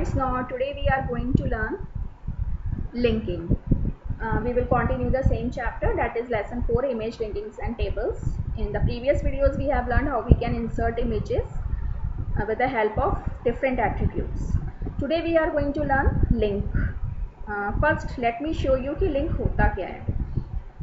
friends, now today we are going to learn linking. We will continue the same chapter, that is lesson 4, image linkings and tables. In the previous videos we have learned how we can insert images with the help of different attributes. Today we are going to learn link. First let me show you कि link होता क्या है.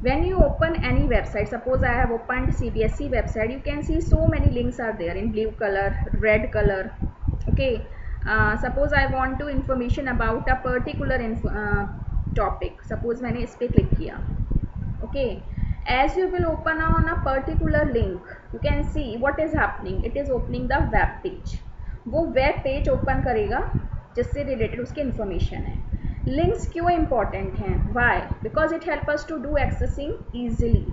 When you open any website, suppose I have opened CBSE website, you can see so many links are there in blue color, red color. Okay, suppose I want to information about a particular topic. Suppose मैंने इस पे click किया. Okay, as you will open on a particular link, you can see what is happening. It is opening the web page. वो web page open करेगा जिससे related उसकी information है. Links क्यों इम्पॉर्टेंट हैं? Why? Because it help us to do accessing easily.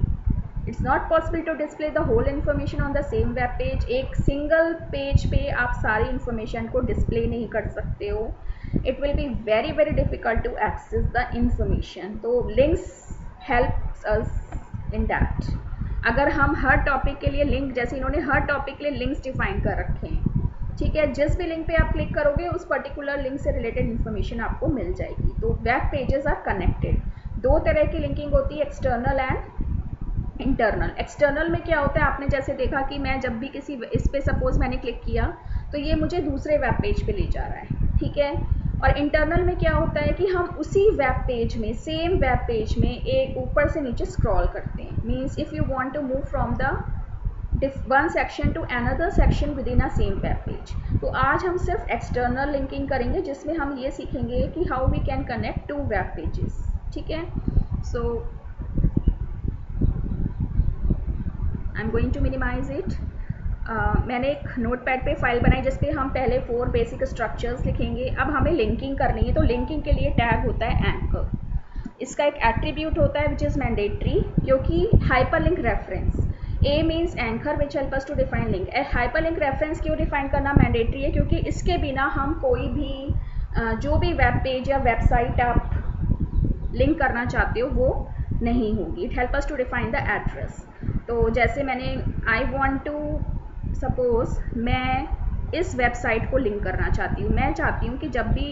It's not possible to display the whole information on the same web page. एक single page पे आप सारी इन्फॉर्मेशन को डिस्प्ले नहीं कर सकते हो. It will be very very difficult to access the information. तो links helps us in that. अगर हम हर टॉपिक के लिए लिंक, जैसे इन्होंने हर टॉपिक के लिए लिंक्स डिफाइन कर रखे हैं, ठीक है, जिस भी लिंक पे आप क्लिक करोगे उस पर्टिकुलर लिंक से रिलेटेड इन्फॉर्मेशन आपको मिल जाएगी. तो वेब पेजेस आर कनेक्टेड. दो तरह की लिंकिंग होती है, एक्सटर्नल एंड इंटरनल. एक्सटर्नल में क्या होता है, आपने जैसे देखा कि मैं जब भी किसी इस पे सपोज मैंने क्लिक किया तो ये मुझे दूसरे वेब पेज पे ले जा रहा है, ठीक है. और इंटरनल में क्या होता है कि हम उसी वेब पेज में, सेम वेब पेज में एक ऊपर से नीचे स्क्रॉल करते हैं. Means if you want to move from the one section to another section within a same web page. तो आज हम सिर्फ एक्सटर्नल लिंकिंग करेंगे जिसमें हम ये सीखेंगे कि how we can connect to web pages. ठीक है, so I am going to minimize it. मैंने एक नोटपैड पे फाइल बनाई जिसपे हम पहले 4 बेसिक स्ट्रक्चर्स लिखेंगे. अब हमें लिंकिंग करनी है, तो लिंकिंग के लिए टैग होता है एंकर. इसका एक एट्रीब्यूट होता है विच इज़ मैंडेटरी, क्योंकि hyperlink reference. A means anchor which help us to define link. Hyperlink reference क्यों डिफाइन करना मैंडेटरी है? क्योंकि इसके बिना हम कोई भी जो भी वेब पेज या वेबसाइट आप लिंक करना चाहते हो वो नहीं होगी. It help us to define the address. तो जैसे मैंने आई वांट टू सपोज मैं इस वेबसाइट को लिंक करना चाहती हूँ. मैं चाहती हूँ कि जब भी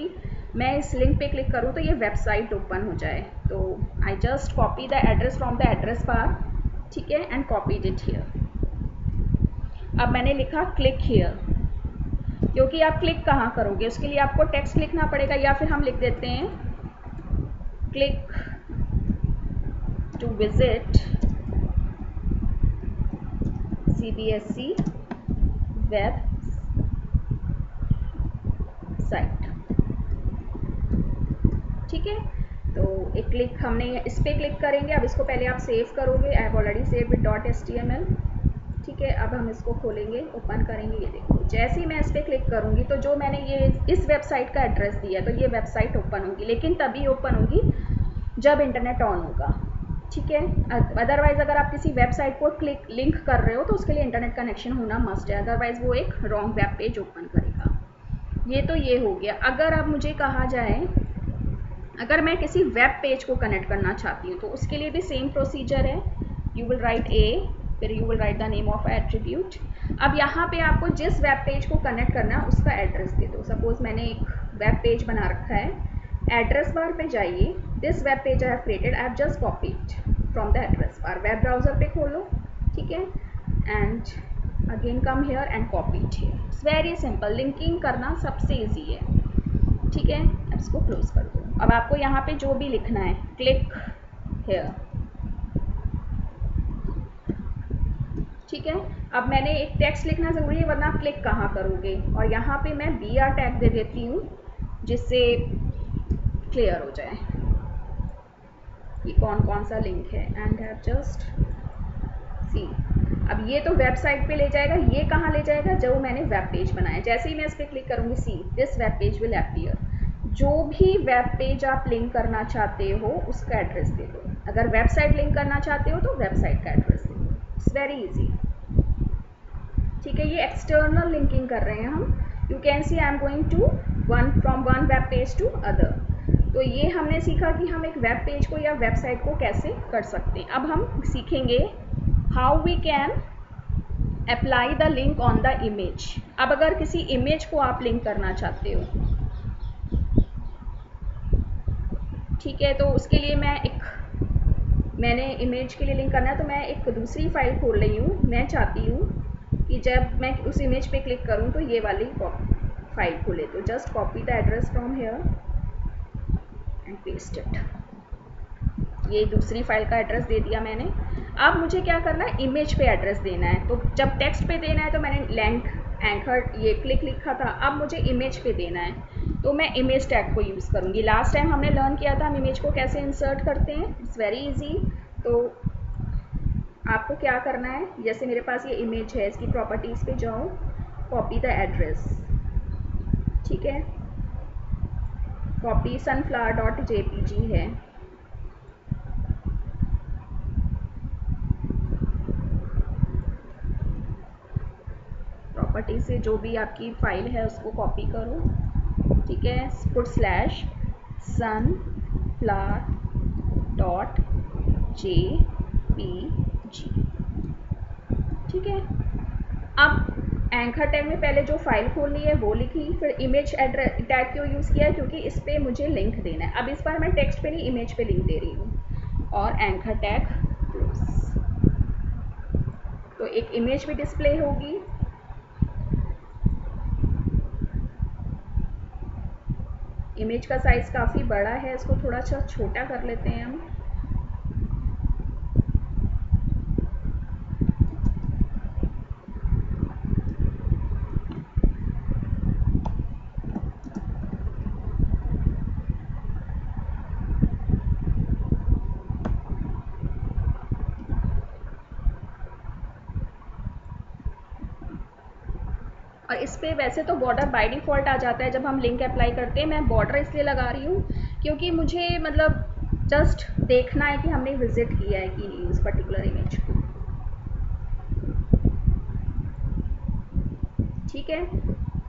मैं इस लिंक पे क्लिक करूँ तो ये वेबसाइट ओपन हो जाए. तो I just copy the address from the address bar, ठीक है, एंड कॉपीड इट हियर. अब मैंने लिखा क्लिक हियर, क्योंकि आप क्लिक कहाँ करोगे उसके लिए आपको टेक्स्ट लिखना पड़ेगा, या फिर हम लिख देते हैं click to visit CBSE web site. ठीक है, तो एक क्लिक हमने इस पर क्लिक करेंगे. अब इसको पहले आप सेव करोगे. I have already save with .html. ठीक है, अब हम इसको खोलेंगे, ओपन करेंगे. ये देखो, जैसे ही मैं इस पर क्लिक करूँगी तो जो मैंने ये इस वेबसाइट का एड्रेस दिया तो ये वेबसाइट ओपन होगी, लेकिन तभी ओपन होगी जब इंटरनेट ऑन होगा. ठीक है, अदरवाइज़ अगर आप किसी वेबसाइट को क्लिक लिंक कर रहे हो तो उसके लिए इंटरनेट कनेक्शन होना मस्ट है, अदरवाइज़ वो एक रॉन्ग वेब पेज ओपन करेगा. ये तो ये हो गया. अगर अब मुझे कहा जाए, अगर मैं किसी वेब पेज को कनेक्ट करना चाहती हूँ तो उसके लिए भी सेम प्रोसीजर है. यू विल राइट ए, फिर you will write the name of attribute. अब यहाँ पे आपको जिस वेब पेज को कनेक्ट करना है उसका एड्रेस दे दो. सपोज मैंने एक वेब पेज बना रखा है. एड्रेस बार पे जाइए, this web page I have created, I have just copied from the address bar. Web browser पे खोलो, ठीक है, and again come here and copy it here. It's very simple. Linking करना सबसे ईजी है. ठीक है, अब इसको क्लोज कर दो. अब आपको यहाँ पे जो भी लिखना है, क्लिक हेयर. ठीक है, अब मैंने एक टेक्स्ट लिखना ज़रूरी है वरना आप क्लिक कहाँ करोगे. और यहाँ पे मैं BR टैग दे देती हूँ जिससे क्लियर हो जाए कि कौन कौन सा लिंक है. And have just see. अब ये तो वेबसाइट पे ले जाएगा. ये कहाँ ले जाएगा? जो मैंने वेब पेज बनाया. जैसे ही मैं इस पर क्लिक करूँगी, see this web page will appear. जो भी वेब पेज आप लिंक करना चाहते हो उसका एड्रेस दे दो. अगर वेबसाइट लिंक करना चाहते हो तो वेबसाइट का एड्रेस दे दो. It's very easy. ठीक है, ये एक्सटर्नल लिंकिंग कर रहे हैं हम. You can see I am going to from one web page to other. तो ये हमने सीखा कि हम एक वेब पेज को या वेबसाइट को कैसे कर सकते हैं. अब हम सीखेंगे how we can apply the link on the image. अब अगर किसी इमेज को आप लिंक करना चाहते हो ठीक है, तो उसके लिए मैंने इमेज के लिए लिंक करना है, तो मैं एक दूसरी फाइल खोल रही हूँ। मैं चाहती हूँ कि जब मैं उस इमेज पे क्लिक करूँ तो ये वाली फाइल खुले। तो just copy the address from here and paste it. ये दूसरी फाइल का एड्रेस दे दिया मैंने। अब मुझे क्या करना है, इमेज पे एड्रेस देना है। तो जब टेक्स्ट पे देना है तो मैंने एंकर ये क्लिक लिखा था, अब मुझे इमेज पे देना है तो मैं इमेज टैग को यूज़ करूँगी। लास्ट टाइम हमने लर्न किया था हम इमेज को कैसे इंसर्ट करते हैं, इट्स वेरी इजी। तो आपको क्या करना है, जैसे मेरे पास ये इमेज है, इसकी प्रॉपर्टीज़ पे जाओ, कॉपी द एड्रेस, ठीक है, कॉपी sunflower.jpg है, प्रॉपर्टी से जो भी आपकी फाइल है उसको कॉपी करो, ठीक है, पुट स्लैश sunflower.jpg, ठीक है। अब एंकर टैग में पहले जो फाइल खोलनी है वो लिखी, फिर इमेज एड्रेस टैग क्यों यूज़ किया है, क्योंकि इस पर मुझे लिंक देना है। अब इस बार मैं टेक्स्ट पे नहीं इमेज पे लिंक दे रही हूँ, और एंकर टैग क्लोज। तो एक इमेज भी डिस्प्ले होगी। इमेज का साइज़ काफ़ी बड़ा है, इसको थोड़ा सा छोटा कर लेते हैं हम। और इस पर वैसे तो बॉर्डर बाय डिफ़ॉल्ट आ जाता है जब हम लिंक अप्लाई करते हैं। मैं बॉर्डर इसलिए लगा रही हूँ क्योंकि मुझे मतलब जस्ट देखना है कि हमने विजिट किया है कि नहीं उस पर्टिकुलर इमेज को, ठीक है।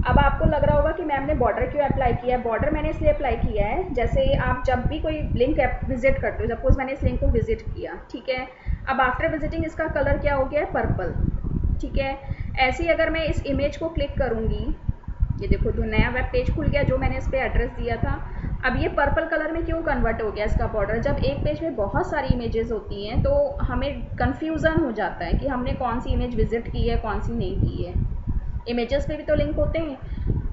अब आपको लग रहा होगा कि मैम ने बॉर्डर क्यों अप्लाई किया है। बॉर्डर मैंने इसलिए अप्लाई किया है, जैसे आप जब भी कोई लिंक विजिट करते हो, सपोज मैंने इस लिंक को विजिट किया, ठीक है, अब आफ्टर विजिटिंग इसका कलर क्या हो गया है, पर्पल, ठीक है। ऐसे ही अगर मैं इस इमेज को क्लिक करूँगी, ये देखो जो नया वेब पेज खुल गया जो मैंने इस पर एड्रेस दिया था, अब ये पर्पल कलर में क्यों कन्वर्ट हो गया इसका बॉर्डर। जब एक पेज में बहुत सारी इमेजेस होती हैं तो हमें कन्फ्यूज़न हो जाता है कि हमने कौन सी इमेज विजिट की है कौन सी नहीं की है। इमेजेस पे भी तो लिंक होते हैं।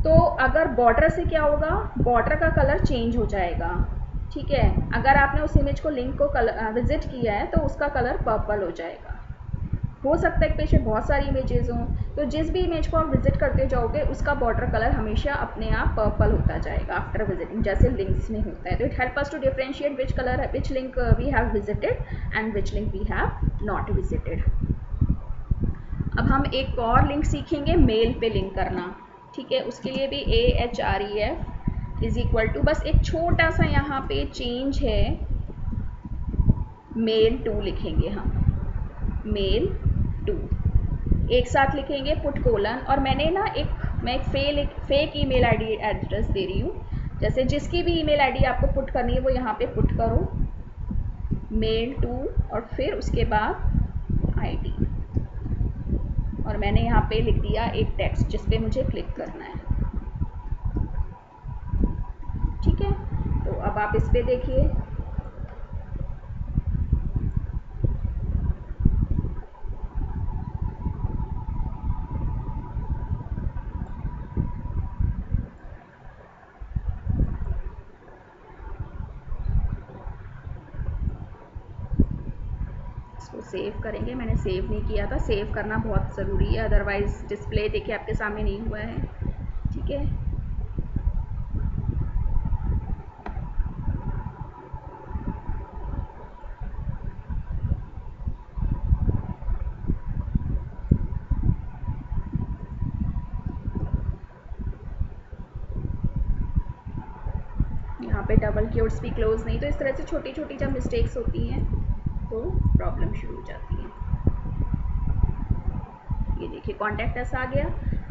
तो अगर बॉर्डर से क्या होगा, बॉर्डर का कलर चेंज हो जाएगा, ठीक है। अगर आपने उस इमेज को लिंक को विजिट किया है तो उसका कलर पर्पल हो जाएगा। हो सकता है एक पेज में बहुत सारी इमेजेस हों, तो जिस भी इमेज को आप विजिट करते जाओगे उसका बॉर्डर कलर हमेशा अपने आप पर्पल होता जाएगा आफ्टर विजिटिंग, जैसे लिंक्स में होता है। तो it help us to differentiate which link we have visited and which link we have not visited. अब हम एक और लिंक सीखेंगे, मेल पे लिंक करना, ठीक है। उसके लिए भी AHREF इज इक्वल टू, बस एक छोटा सा यहाँ पे चेंज है, मेल टू लिखेंगे हम, मेल टू एक साथ लिखेंगे, पुट कोलन, और मैं एक फेक ईमेल आईडी एड्रेस दे रही हूँ। जैसे जिसकी भी ईमेल आईडी आपको पुट करनी है वो यहाँ पे पुट करो, मेल टू, और फिर उसके बाद आईडी, और मैंने यहाँ पे लिख दिया एक टेक्स्ट जिस पे मुझे क्लिक करना है, ठीक है। तो अब आप इस पे देखिए, इसको सेव करेंगे। मैंने सेव नहीं किया था, सेव करना बहुत ज़रूरी है, अदरवाइज़ डिस्प्ले देखिए आपके सामने नहीं हुआ है, ठीक है। यहाँ पे डबल क्योट्स भी क्लोज नहीं, तो इस तरह से छोटी छोटी जब मिस्टेक्स होती हैं तो प्रॉब्लम शुरू हो जाती है। ये देखिए कॉन्टैक्ट अस आ गया।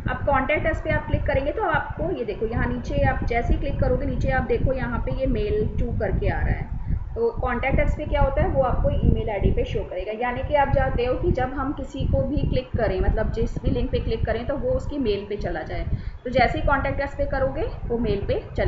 अब कॉन्टैक्ट अस पे आप क्लिक करेंगे तो आपको ये देखो यहाँ नीचे, आप जैसे ही क्लिक करोगे नीचे आप देखो यहाँ पे ये मेल टू करके आ रहा है। तो कॉन्टैक्ट अस पे क्या होता है, वो आपको ईमेल आईडी पे शो करेगा, यानी कि आप जानते हो कि जब हम किसी को भी क्लिक करें, मतलब जिस भी लिंक पे क्लिक करें तो वो उसकी मेल पे चला जाए। तो जैसे ही कॉन्टैक्ट अस पे करोगे वो मेल पे चले